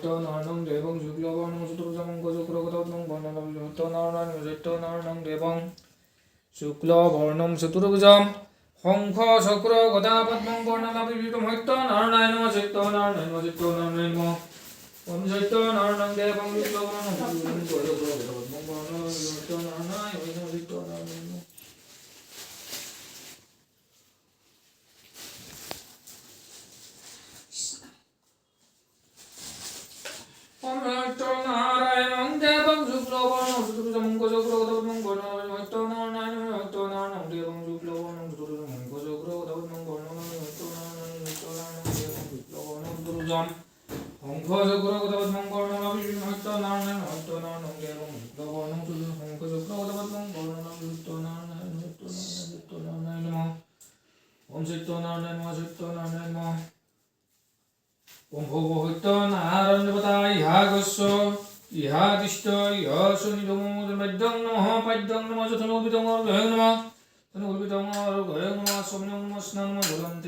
나랑 대봉 죽려버는 수두르자몽 거주그러고다몽 번나남 나랑 나랑 대봉 죽려버는 수두르자몽 홍커 서그러고다 번몽 번나남 비비돔 나랑 나랑 나랑 엄설도 나랑 대봉 죽려버는 거주그러고다 번몽 번나남 나랑 나라의 대방 죽러버는 수두르자몽 거주그러고다몽 번나남 나랑 대봉 죽려버는 수두르자몽 거주그러고다몽 번나남 대봉 죽려버는 홍커서 그러고다가 몽골나라 비빔했다 나는 대봉 죽려버는 수두르 홍커서 그러고다가 몽골나라 비빔했다 나는 엄색도 나는 옴포보했던 아란보다 이하겠어 이하디시더 이하순이 동무들 medang padang nama satu bidang orang nama satu bidang orang nama somnyong mas nama jalan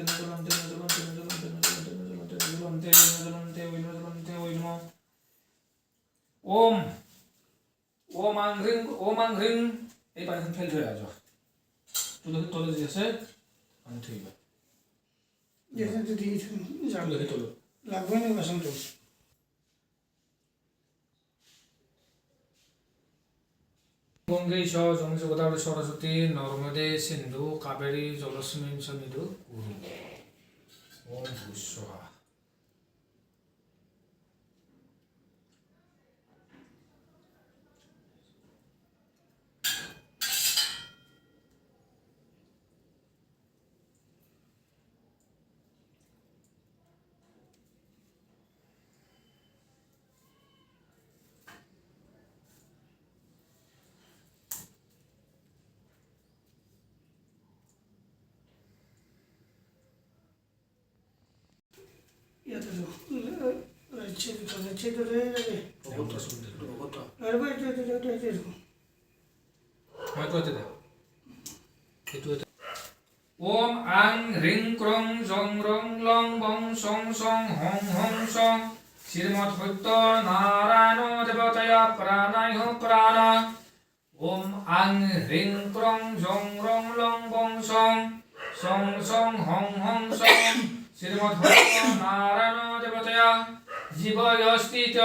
om angring এই পানি fail হয়ে যাও তোলে দিয়েছে পানি ঠিক আছে যেটা যদি তোলে লাগবে না বসন্ত গঙ্গেশ যমুনা গোদাবরী সরস্বতী নর্মদে সিন্ধু কাবেরী জলস্মিন সন্নিধু কুরু ওম ভূস্বাহা ओम आंग रिंग क्रों जोंग रोंग लोंग बोंग सोंग सोंग होंग होंग सोंग श्रीमद् भक्त नारायण देवतय प्राणाय प्राण ओम आंग रिंग क्रों जोंग रोंग लोंग बोंग सोंग सोंग सोंग होंग होंग सोंग श्रीमद् भक्त नारायण देवतय जीवयस्तित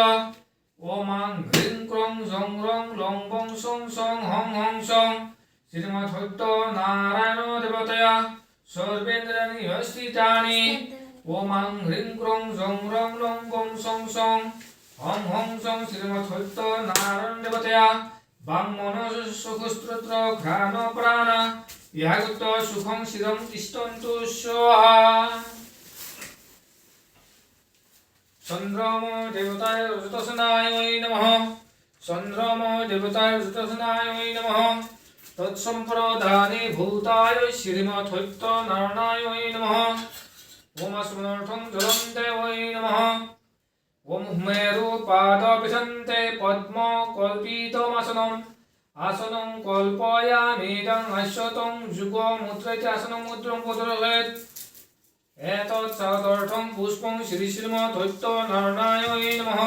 ओम आंग रिंग क्रों जोंग रोंग लोंग बोंग सोंग सोंग होंग होंग सोंग श्रीमद् भक्त नारायण देवतय सर्वेन्द्राणि अस्थितानि ओम आं ह्रीं क्रों जों रों लों बों सों सों हं हं सों श्रीमद् भक्त नारायण देवतय बां मनः सुखस्त्रोत्र घ्राण प्राण यागुत सुखं शिरं तिष्ठन्तु स्वाहा चन्द्रम देवताय ऋतसनाय नमः चन्द्रम देवताय ऋतसनाय नमः तत्संप्रदाने भूताय श्रीमद् भक्त नारायणाय नमः ओम अस्मनर्थं जलं देवाय नमः ओम हुमेरु पादपिशन्ते पद्म कल्पितमासनम् आसनं कल्पयामीदं अश्वतं जुगमुद्रैते आसनं मुद्रं पदरवेत् एतत् सादर्थं पुष्पं श्री श्रीमद् भक्त नारायणाय नमः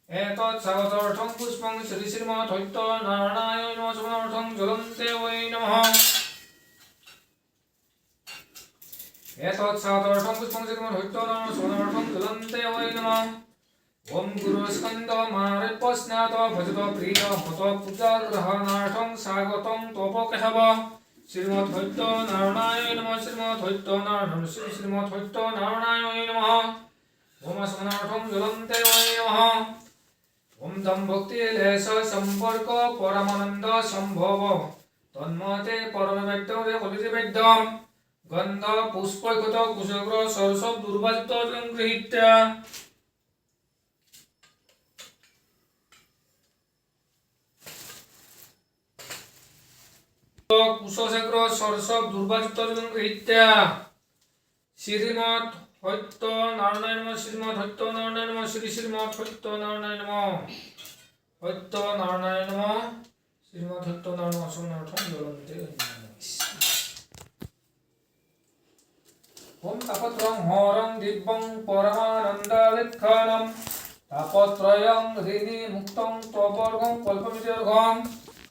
एतत् सादर्थं पुष्पं श्री श्रीमद् भक्त नारायणाय नमः समर्थं जलं देवाय नमः एतत् सादर्थं पुष्पं श्रीमद् भक्त नारायणाय समर्थं जलं देवाय नमः ओम गुरु स्कंद मार्गपस्नात भजत प्रिय हत पूजाग्रहणार्थं स्वागतं तपोकेशव श्रीमद् भक्त नारायणाय नमः श्रीमद् भक्त नारायण श्रीमद् भक्त नारायणाय नमः ओम समर्थं जलं देवाय नमः ओम दम भक्ति लेस संपर्क परमानंद संभव तन्मते परम वेद्य कलिते वेद्यम गंध पुष्पकृत कुशग्र सरसव दुर्वाजित गृहीत्या कुशग्र सरसव दुर्वाजित गृहीत्या श्रीमद् भक्त नारायण नमः श्रीमद् भक्त नारायण नमः श्री श्रीमद् भक्त नारायण नमः भक्त नारायण नमः श्रीमद् भक्त नारायण नमः समर्थं जलन्ते ओम तापत्रं हरं दिव्यं परमानन्दलेखनं ताप তাপত্রয়ং ঋণী মুক্তং তবর্গং কল্পমিতর্গং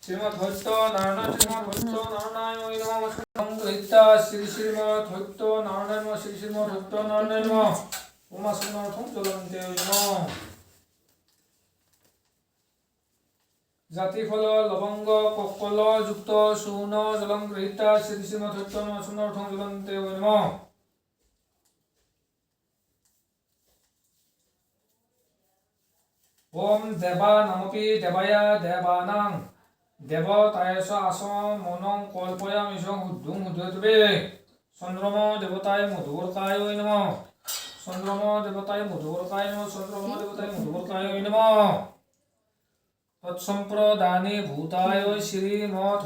শ্রীমৎ হত্য নারায়ণ শ্রীমৎ হত্য নারায়ণ নমঃ সংগৃহীতা শ্রী শ্রীমৎ হত্য নারায়ণ নমঃ শ্রী শ্রীমৎ হত্য নারায়ণ নমঃ উমা সুনাথং জ্বলন্তে নমঃ জাতি ফল লবঙ্গ কক্কল যুক্ত সুন জলং গৃহীতা শ্রী শ্রীমৎ হত্য নমঃ সুনাথং জ্বলন্তে নমঃ ওম দেবানামপি দেবায়া দেবানাং দেবতায়স আসমনং কল্পয়ামিষং হুদ্ধুং হুদ্ধুতবে চন্দ্রম দেবতায় মধুবর্কায় নমঃ চন্দ্রম দেবতায় মধুবর্কায় নমঃ চন্দ্রম দেবতায় মধুবর্কায় নমঃ তৎসম্প্রদানে ভূতায় শ্রীমৎ